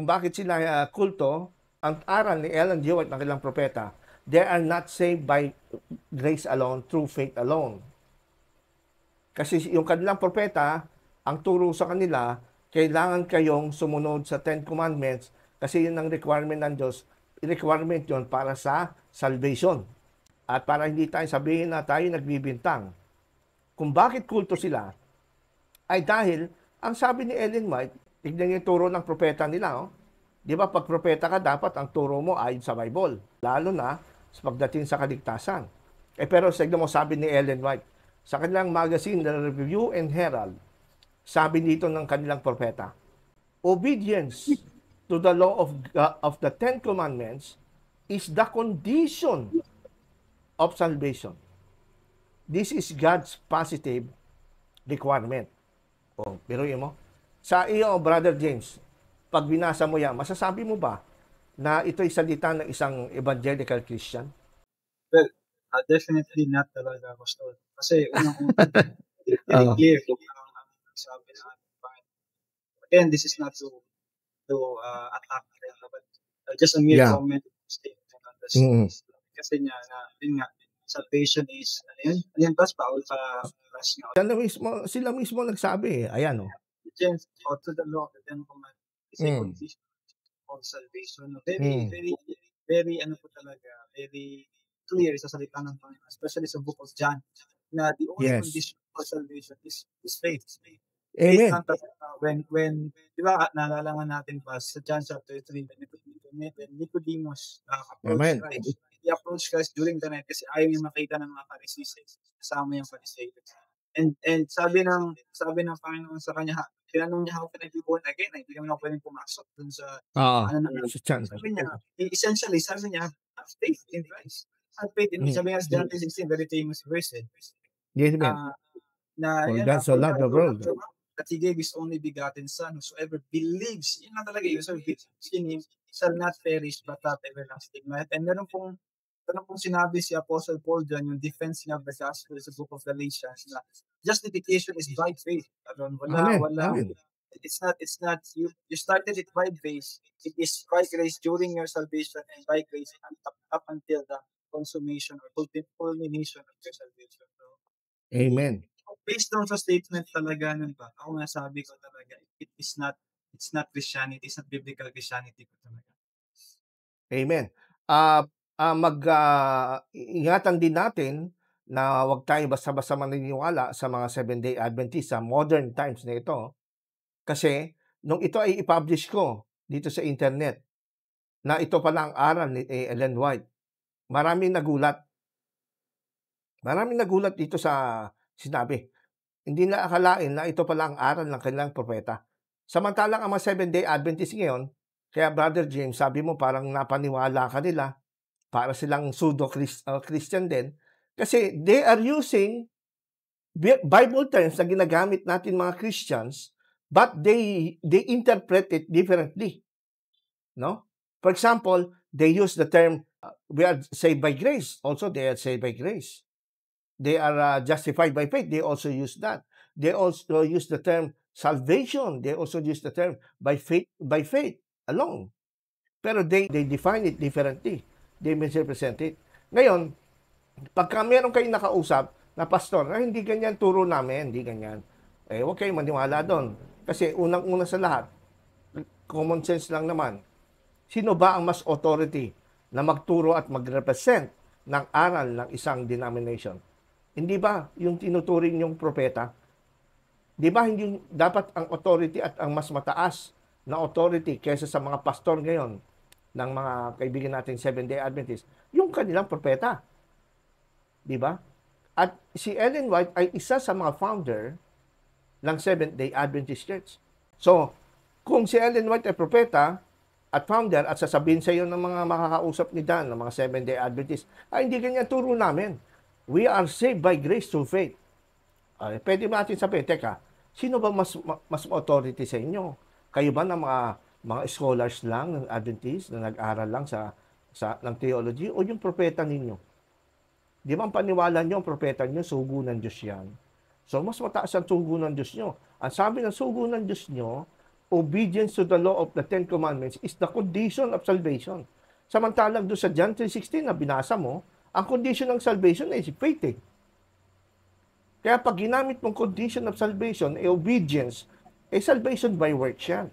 bakit sila kulto, ang aral ni Ellen G. White ng kanilang propeta, they are not saved by grace alone, through faith alone. Kasi yung kanilang propeta, ang turo sa kanila, kailangan kayong sumunod sa Ten Commandments kasi yun ang requirement ng Diyos. Requirement yun para sa salvation. At para hindi tayo sabihin na tayo nagbibintang. Kung bakit kulto sila, ay dahil, ang sabi ni Ellen White, tignan yung turo ng propeta nila, oh. Di ba, pag propeta ka, dapat ang turo mo ayon sa Bible. Lalo na sa pagdating sa kaligtasan. Pero tignan mo, sabi ni Ellen White, sa kanilang magazine, The Review and Herald, sabi dito ng kanilang propeta, obedience to the law of the Ten Commandments is the condition of salvation. This is God's positive requirement. O, biruin mo. Sa iyo, Brother James, pag binasa mo yan, masasabi mo ba na ito'y salita ng isang evangelical Christian? Well, definitely not talaga, Pastor. Kasi unang-una, very clear ang sabi na again, this is not to attack them, but just a mere comment statement on the stories. Kasi nga, yun nga, salvation is, ano yun, pas, Paul, pas nga. Sila mismo nagsabi, ayan o. To the law, the Ten Commandments, is a condition of salvation. Very, ano po talaga, very clear sa salita ng Panginoon, especially sa book of John, na the only condition for salvation is faith. Amen. When di ba, naalala nga natin pa sa John chapter 3, when Nicodemus approached Christ, he approached Christ during the night kasi ayaw niya makita ng mga Pharisees, kasama yung Pharisees. And sabi ng Panginoon sa kanya, tinanong niya, how can I be born again? Hindi naman ako pwedeng pumasok dun sa sabi niya, essentially, sabi niya, have faith in Christ. Have faith in Sabi niya, John 3:16, very famous verse. Yes, na for God so loved the world that He gave His only begotten Son, whosoever believes, yun na talaga yun, so in Him shall not perish but have everlasting life. And meron pong sinabi si Apostle Paul dyan, yung defense niya of the gospel sa book of Galatians, na justification is by faith. Wala. It's not you started it by faith. It is by grace during your salvation and by grace up until the consummation or culmination of your salvation. So, amen. Based on sa statement talaga nun ba, ako nasabi ko talaga, it's not Christianity, it's not biblical Christianity ko talaga. Amen. Ingatan din natin na huwag tayo basta-basta maniniwala sa mga Seventh-day Adventist sa modern times na ito. Kasi, nung ito ay i-publish ko dito sa internet, na ito pala ang aral ni Ellen White, maraming nagulat. Maraming nagulat dito sa sinabi. Hindi na akalain na ito pala ang aral ng kanilang propeta. Samantalang ang mga Seventh-day Adventist ngayon, kaya Brother James, sabi mo parang napaniwala ka nila, para silang pseudo-Christian din, kasi they are using Bible terms na ginagamit natin mga Christians, but they interpret it differently. No? For example, they use the term, we are saved by grace. Also, they are saved by grace. They are justified by faith. They also use that. They also use the term salvation. They also use the term by faith alone. Pero they define it differently. They misrepresent it. Ngayon, pagka meron kayong nakausap na pastor, na hindi ganyan turo namin, hindi ganyan, huwag kayong maniwala doon. Kasi unang-una sa lahat, common sense lang naman, sino ba ang mas authority na magturo at magrepresent ng aral ng isang denomination? Hindi ba yung tinuturing yung propeta? Di ba hindi dapat ang authority at ang mas mataas na authority kaysa sa mga pastor ngayon ng mga kaibigan natin Seventh-day Adventist, yung kanilang propeta? Di ba? At si Ellen White ay isa sa mga founder ng Seventh-day Adventist Church. So, kung si Ellen White ay propeta at founder at sasabihin sa iyo ng mga makakausap ni Dan, ng mga Seventh-day Adventist, ay hindi ganyan turo namin. We are saved by grace through faith. Pwede natin sabihin, teka, sino ba mas authority sa inyo? Kayo ba ng mga scholars lang ng Adventist na nag-aral lang ng theology o yung propeta ninyo? Di ba ang paniwala nyo, ang propeta nyo, sugo ng Diyos yan. So, mas mataas ang sugo ng Diyos nyo. Ang sabi ng sugo ng Diyos nyo obedience to the law of the Ten Commandments is the condition of salvation. Samantalang doon sa John 3:16 na binasa mo, ang condition ng salvation ay faith eh. Kaya pag ginamit mong condition of salvation, obedience, salvation by works yan.